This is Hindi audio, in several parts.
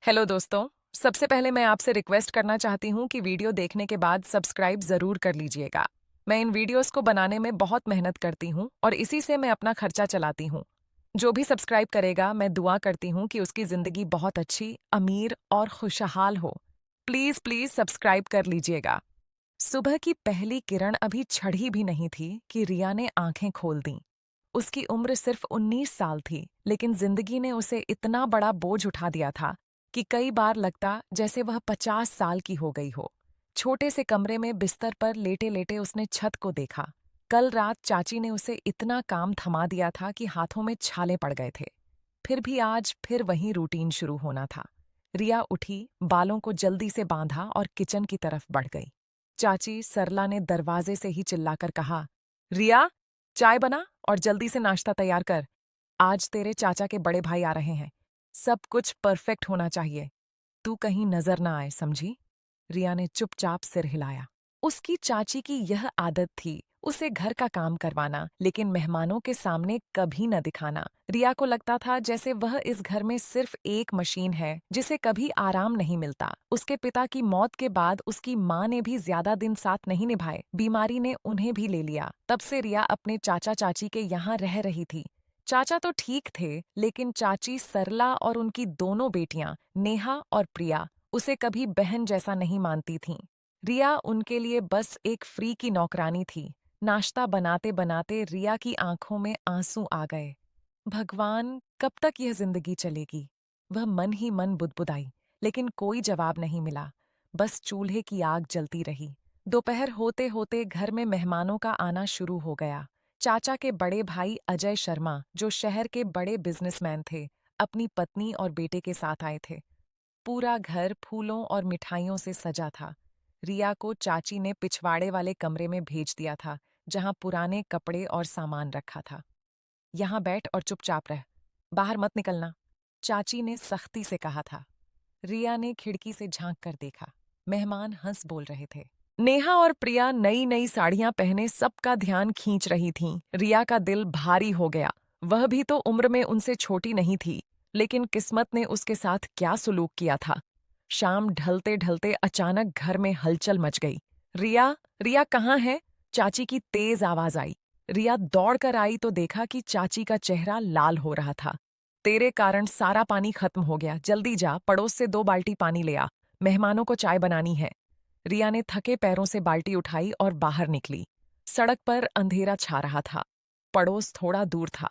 हेलो दोस्तों। सबसे पहले मैं आपसे रिक्वेस्ट करना चाहती हूँ कि वीडियो देखने के बाद सब्सक्राइब ज़रूर कर लीजिएगा। मैं इन वीडियोस को बनाने में बहुत मेहनत करती हूँ और इसी से मैं अपना खर्चा चलाती हूँ। जो भी सब्सक्राइब करेगा मैं दुआ करती हूँ कि उसकी ज़िंदगी बहुत अच्छी, अमीर और खुशहाल हो। प्लीज़ प्लीज़ सब्सक्राइब कर लीजिएगा। सुबह की पहली किरण अभी छड़ी भी नहीं थी कि रिया ने आंखें खोल दीं। उसकी उम्र सिर्फ 19 साल थी, लेकिन जिंदगी ने उसे इतना बड़ा बोझ उठा दिया था कि कई बार लगता जैसे वह 50 साल की हो गई हो। छोटे से कमरे में बिस्तर पर लेटे लेटे उसने छत को देखा। कल रात चाची ने उसे इतना काम थमा दिया था कि हाथों में छाले पड़ गए थे। फिर भी आज फिर वही रूटीन शुरू होना था। रिया उठी, बालों को जल्दी से बांधा और किचन की तरफ बढ़ गई। चाची सरला ने दरवाजे से ही चिल्लाकर कहा, रिया, चाय बना और जल्दी से नाश्ता तैयार कर। आज तेरे चाचा के बड़े भाई आ रहे हैं। सब कुछ परफेक्ट होना चाहिए। तू कहीं नजर ना आए, समझी? रिया ने चुपचाप सिर हिलाया। उसकी चाची की यह आदत थी, उसे घर का काम करवाना, लेकिन मेहमानों के सामने कभी न दिखाना। रिया को लगता था जैसे वह इस घर में सिर्फ एक मशीन है जिसे कभी आराम नहीं मिलता। उसके पिता की मौत के बाद उसकी माँ ने भी ज्यादा दिन साथ नहीं निभाए। बीमारी ने उन्हें भी ले लिया। तब से रिया अपने चाचा चाची के यहाँ रह रही थी। चाचा तो ठीक थे, लेकिन चाची सरला और उनकी दोनों बेटियां नेहा और प्रिया उसे कभी बहन जैसा नहीं मानती थीं। रिया उनके लिए बस एक फ्री की नौकरानी थी। नाश्ता बनाते बनाते रिया की आंखों में आंसू आ गए। भगवान, कब तक यह जिंदगी चलेगी? वह मन ही मन बुदबुदाई, लेकिन कोई जवाब नहीं मिला। बस चूल्हे की आग जलती रही। दोपहर होते होते घर में मेहमानों का आना शुरू हो गया। चाचा के बड़े भाई अजय शर्मा, जो शहर के बड़े बिजनेसमैन थे, अपनी पत्नी और बेटे के साथ आए थे। पूरा घर फूलों और मिठाइयों से सजा था। रिया को चाची ने पिछवाड़े वाले कमरे में भेज दिया था, जहां पुराने कपड़े और सामान रखा था। यहाँ बैठ और चुपचाप रह, बाहर मत निकलना, चाची ने सख्ती से कहा था। रिया ने खिड़की से झांक कर देखा। मेहमान हंस बोल रहे थे। नेहा और प्रिया नई नई साड़ियां पहने सबका ध्यान खींच रही थीं। रिया का दिल भारी हो गया। वह भी तो उम्र में उनसे छोटी नहीं थी, लेकिन किस्मत ने उसके साथ क्या सुलूक किया था। शाम ढलते ढलते अचानक घर में हलचल मच गई। रिया, रिया कहाँ है? चाची की तेज आवाज आई। रिया दौड़कर आई तो देखा कि चाची का चेहरा लाल हो रहा था। तेरे कारण सारा पानी खत्म हो गया, जल्दी जा, पड़ोस से 2 बाल्टी पानी ले आ, मेहमानों को चाय बनानी है। रिया ने थके पैरों से बाल्टी उठाई और बाहर निकली। सड़क पर अंधेरा छा रहा था। पड़ोस थोड़ा दूर था।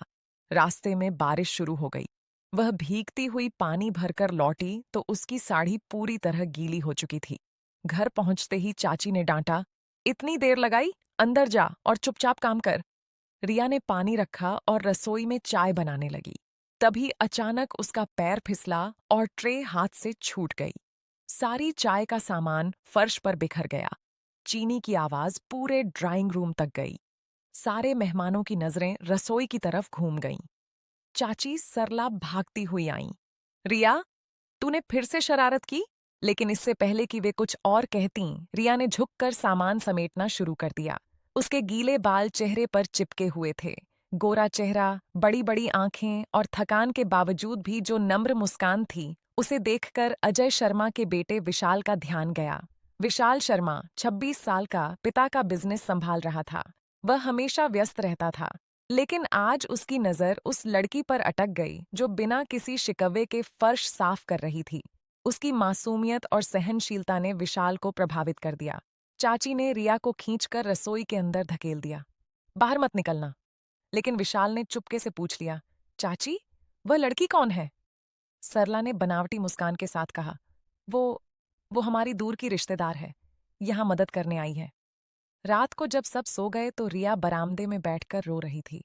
रास्ते में बारिश शुरू हो गई। वह भीगती हुई पानी भरकर लौटी तो उसकी साड़ी पूरी तरह गीली हो चुकी थी। घर पहुंचते ही चाची ने डांटा, इतनी देर लगाई, अंदर जा और चुपचाप काम कर। रिया ने पानी रखा और रसोई में चाय बनाने लगी। तभी अचानक उसका पैर फिसला और ट्रे हाथ से छूट गई। सारी चाय का सामान फर्श पर बिखर गया। चीनी की आवाज पूरे ड्राइंग रूम तक गई। सारे मेहमानों की नजरें रसोई की तरफ घूम गईं। चाची सरला भागती हुई आईं। रिया, तूने फिर से शरारत की? लेकिन इससे पहले कि वे कुछ और कहतीं, रिया ने झुककर सामान समेटना शुरू कर दिया। उसके गीले बाल चेहरे पर चिपके हुए थे। गोरा चेहरा, बड़ी बड़ी आंखें और थकान के बावजूद भी जो नम्र मुस्कान थी, उसे देखकर अजय शर्मा के बेटे विशाल का ध्यान गया। विशाल शर्मा 26 साल का पिता का बिजनेस संभाल रहा था। वह हमेशा व्यस्त रहता था, लेकिन आज उसकी नजर उस लड़की पर अटक गई जो बिना किसी शिकवे के फर्श साफ कर रही थी। उसकी मासूमियत और सहनशीलता ने विशाल को प्रभावित कर दिया। चाची ने रिया को खींचकर रसोई के अंदर धकेल दिया। बाहर मत निकलना। लेकिन विशाल ने चुपके से पूछ लिया, चाची, वह लड़की कौन है? सरला ने बनावटी मुस्कान के साथ कहा, वो हमारी दूर की रिश्तेदार है, यहाँ मदद करने आई है। रात को जब सब सो गए तो रिया बरामदे में बैठकर रो रही थी।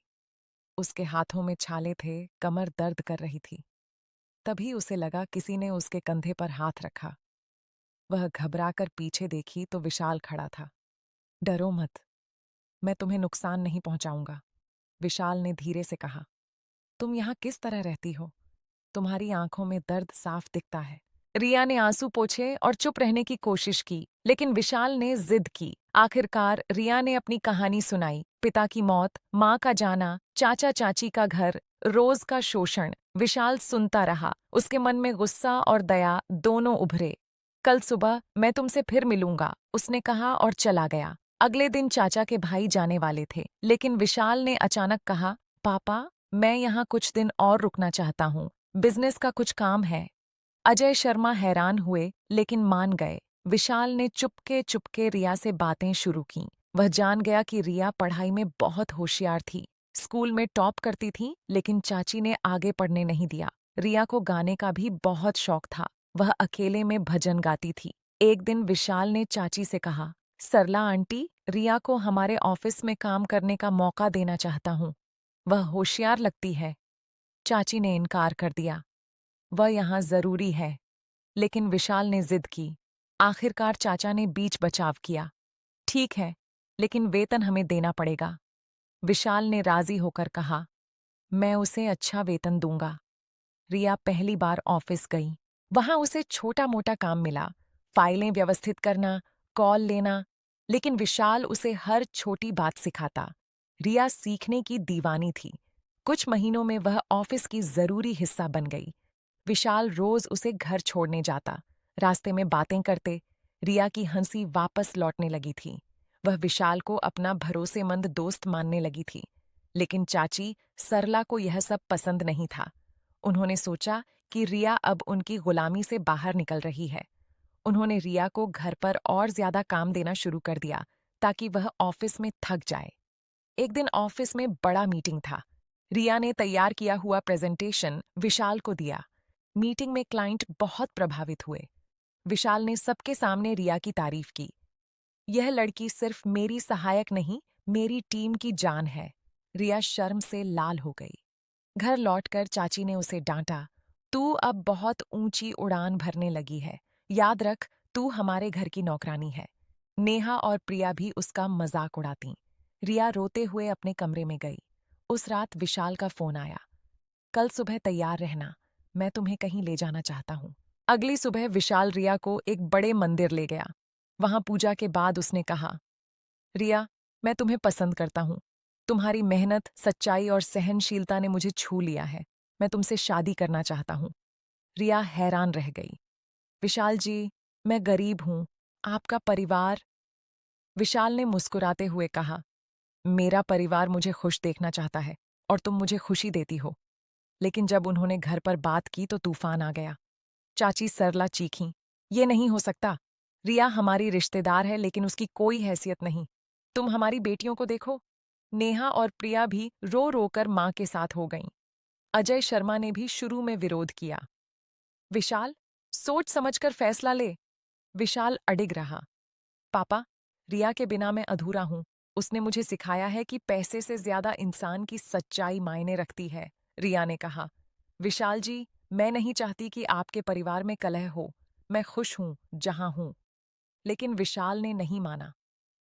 उसके हाथों में छाले थे, कमर दर्द कर रही थी। तभी उसे लगा किसी ने उसके कंधे पर हाथ रखा। वह घबराकर पीछे देखी तो विशाल खड़ा था। डरो मत, मैं तुम्हें नुकसान नहीं पहुंचाऊंगा, विशाल ने धीरे से कहा। तुम यहाँ किस तरह रहती हो? तुम्हारी आंखों में दर्द साफ दिखता है। रिया ने आंसू पोंछे और चुप रहने की कोशिश की, लेकिन विशाल ने जिद की। आखिरकार रिया ने अपनी कहानी सुनाई। पिता की मौत, माँ का जाना, चाचा चाची का घर, रोज का शोषण। विशाल सुनता रहा। उसके मन में गुस्सा और दया दोनों उभरे। कल सुबह मैं तुमसे फिर मिलूंगा, उसने कहा और चला गया। अगले दिन चाचा के भाई जाने वाले थे, लेकिन विशाल ने अचानक कहा, पापा, मैं यहाँ कुछ दिन और रुकना चाहता हूँ, बिजनेस का कुछ काम है। अजय शर्मा हैरान हुए, लेकिन मान गए। विशाल ने चुपके चुपके रिया से बातें शुरू की। वह जान गया कि रिया पढ़ाई में बहुत होशियार थी, स्कूल में टॉप करती थी, लेकिन चाची ने आगे पढ़ने नहीं दिया। रिया को गाने का भी बहुत शौक था, वह अकेले में भजन गाती थी। एक दिन विशाल ने चाची से कहा, सरला आंटी, रिया को हमारे ऑफिस में काम करने का मौका देना चाहता हूँ, वह होशियार लगती है। चाची ने इनकार कर दिया, वह यहाँ जरूरी है। लेकिन विशाल ने जिद की। आखिरकार चाचा ने बीच बचाव किया। ठीक है, लेकिन वेतन हमें देना पड़ेगा। विशाल ने राजी होकर कहा, मैं उसे अच्छा वेतन दूंगा। रिया पहली बार ऑफिस गई। वहां उसे छोटा मोटा काम मिला, फाइलें व्यवस्थित करना, कॉल लेना, लेकिन विशाल उसे हर छोटी बात सिखाता। रिया सीखने की दीवानी थी। कुछ महीनों में वह ऑफिस की जरूरी हिस्सा बन गई। विशाल रोज उसे घर छोड़ने जाता। रास्ते में बातें करते। रिया की हंसी वापस लौटने लगी थी। वह विशाल को अपना भरोसेमंद दोस्त मानने लगी थी। लेकिन चाची सरला को यह सब पसंद नहीं था। उन्होंने सोचा कि रिया अब उनकी गुलामी से बाहर निकल रही है। उन्होंने रिया को घर पर और ज्यादा काम देना शुरू कर दिया, ताकि वह ऑफिस में थक जाए। एक दिन ऑफिस में बड़ा मीटिंग था। रिया ने तैयार किया हुआ प्रेजेंटेशन विशाल को दिया। मीटिंग में क्लाइंट बहुत प्रभावित हुए। विशाल ने सबके सामने रिया की तारीफ की। यह लड़की सिर्फ मेरी सहायक नहीं, मेरी टीम की जान है। रिया शर्म से लाल हो गई। घर लौटकर चाची ने उसे डांटा, तू अब बहुत ऊंची उड़ान भरने लगी है। याद रख, तू हमारे घर की नौकरानी है। नेहा और प्रिया भी उसका मजाक उड़ातीं। रिया रोते हुए अपने कमरे में गई। उस रात विशाल का फोन आया, कल सुबह तैयार रहना, मैं तुम्हें कहीं ले जाना चाहता हूँ। अगली सुबह विशाल रिया को एक बड़े मंदिर ले गया। वहां पूजा के बाद उसने कहा, रिया, मैं तुम्हें पसंद करता हूँ। तुम्हारी मेहनत, सच्चाई और सहनशीलता ने मुझे छू लिया है। मैं तुमसे शादी करना चाहता हूँ। रिया हैरान रह गई। विशाल जी, मैं गरीब हूँ, आपका परिवार। विशाल ने मुस्कुराते हुए कहा, मेरा परिवार मुझे खुश देखना चाहता है और तुम मुझे खुशी देती हो। लेकिन जब उन्होंने घर पर बात की तो तूफान आ गया। चाची सरला चीखीं, ये नहीं हो सकता। रिया हमारी रिश्तेदार है, लेकिन उसकी कोई हैसियत नहीं। तुम हमारी बेटियों को देखो। नेहा और प्रिया भी रो रोकर मां के साथ हो गईं। अजय शर्मा ने भी शुरू में विरोध किया। विशाल, सोच समझकर फैसला ले। विशाल अडिग रहा। पापा, रिया के बिना मैं अधूरा हूं। उसने मुझे सिखाया है कि पैसे से ज्यादा इंसान की सच्चाई मायने रखती है। रिया ने कहा, विशाल जी, मैं नहीं चाहती कि आपके परिवार में कलह हो। मैं खुश हूं जहां हूं। लेकिन विशाल ने नहीं माना।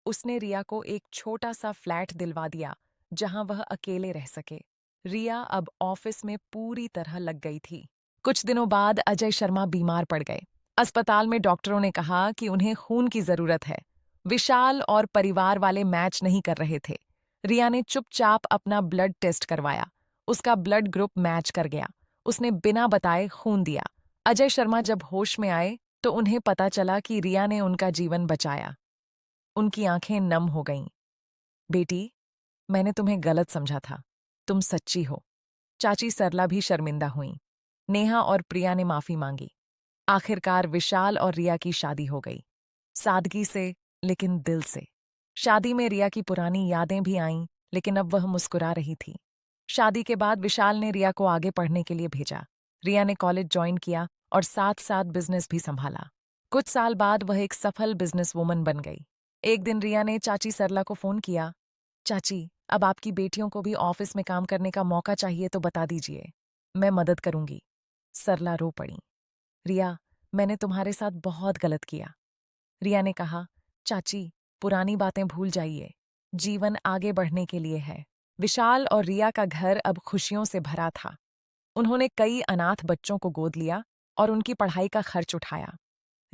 उसने रिया को एक छोटा सा फ्लैट दिलवा दिया, जहां वह अकेले रह सके। रिया अब ऑफिस में पूरी तरह लग गई थी। कुछ दिनों बाद अजय शर्मा बीमार पड़ गए। अस्पताल में डॉक्टरों ने कहा कि उन्हें खून की जरूरत है। विशाल और परिवार वाले मैच नहीं कर रहे थे। रिया ने चुपचाप अपना ब्लड टेस्ट करवाया। उसका ब्लड ग्रुप मैच कर गया। उसने बिना बताए खून दिया। अजय शर्मा जब होश में आए तो उन्हें पता चला कि रिया ने उनका जीवन बचाया। उनकी आंखें नम हो गईं। बेटी, मैंने तुम्हें गलत समझा था। तुम सच्ची हो। चाची सरला भी शर्मिंदा हुईं। नेहा और प्रिया ने माफी मांगी। आखिरकार विशाल और रिया की शादी हो गई। सादगी से, लेकिन दिल से। शादी में रिया की पुरानी यादें भी आईं, लेकिन अब वह मुस्कुरा रही थी। शादी के बाद विशाल ने रिया को आगे पढ़ने के लिए भेजा। रिया ने कॉलेज ज्वाइन किया और साथ साथ बिजनेस भी संभाला। कुछ साल बाद वह एक सफल बिजनेस वुमन बन गई। एक दिन रिया ने चाची सरला को फोन किया, चाची, अब आपकी बेटियों को भी ऑफिस में काम करने का मौका चाहिए तो बता दीजिए, मैं मदद करूंगी। सरला रो पड़ी। रिया, मैंने तुम्हारे साथ बहुत गलत किया। रिया ने कहा, चाची, पुरानी बातें भूल जाइए। जीवन आगे बढ़ने के लिए है। विशाल और रिया का घर अब खुशियों से भरा था। उन्होंने कई अनाथ बच्चों को गोद लिया और उनकी पढ़ाई का खर्च उठाया।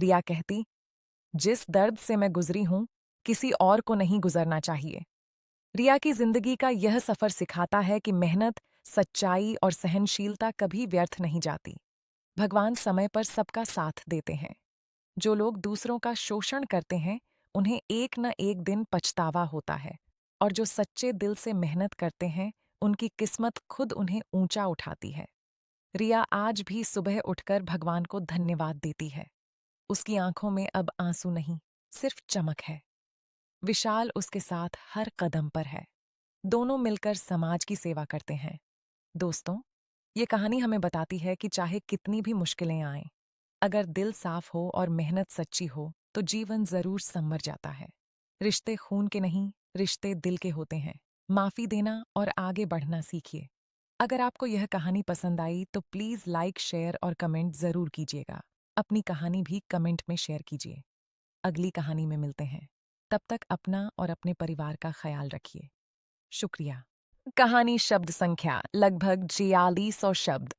रिया कहती, जिस दर्द से मैं गुजरी हूं, किसी और को नहीं गुजरना चाहिए। रिया की जिंदगी का यह सफर सिखाता है कि मेहनत, सच्चाई और सहनशीलता कभी व्यर्थ नहीं जाती। भगवान समय पर सबका साथ देते हैं। जो लोग दूसरों का शोषण करते हैं, उन्हें एक न एक दिन पछतावा होता है। और जो सच्चे दिल से मेहनत करते हैं, उनकी किस्मत खुद उन्हें ऊंचा उठाती है। रिया आज भी सुबह उठकर भगवान को धन्यवाद देती है। उसकी आंखों में अब आंसू नहीं, सिर्फ चमक है। विशाल उसके साथ हर कदम पर है। दोनों मिलकर समाज की सेवा करते हैं। दोस्तों, ये कहानी हमें बताती है कि चाहे कितनी भी मुश्किलें आएं, अगर दिल साफ हो और मेहनत सच्ची हो, तो जीवन जरूर संवर जाता है। रिश्ते खून के नहीं, रिश्ते दिल के होते हैं। माफी देना और आगे बढ़ना सीखिए। अगर आपको यह कहानी पसंद आई तो प्लीज़ लाइक, शेयर और कमेंट ज़रूर कीजिएगा। अपनी कहानी भी कमेंट में शेयर कीजिए। अगली कहानी में मिलते हैं। तब तक अपना और अपने परिवार का ख्याल रखिए। शुक्रिया। कहानी शब्द संख्या लगभग 4600 शब्द।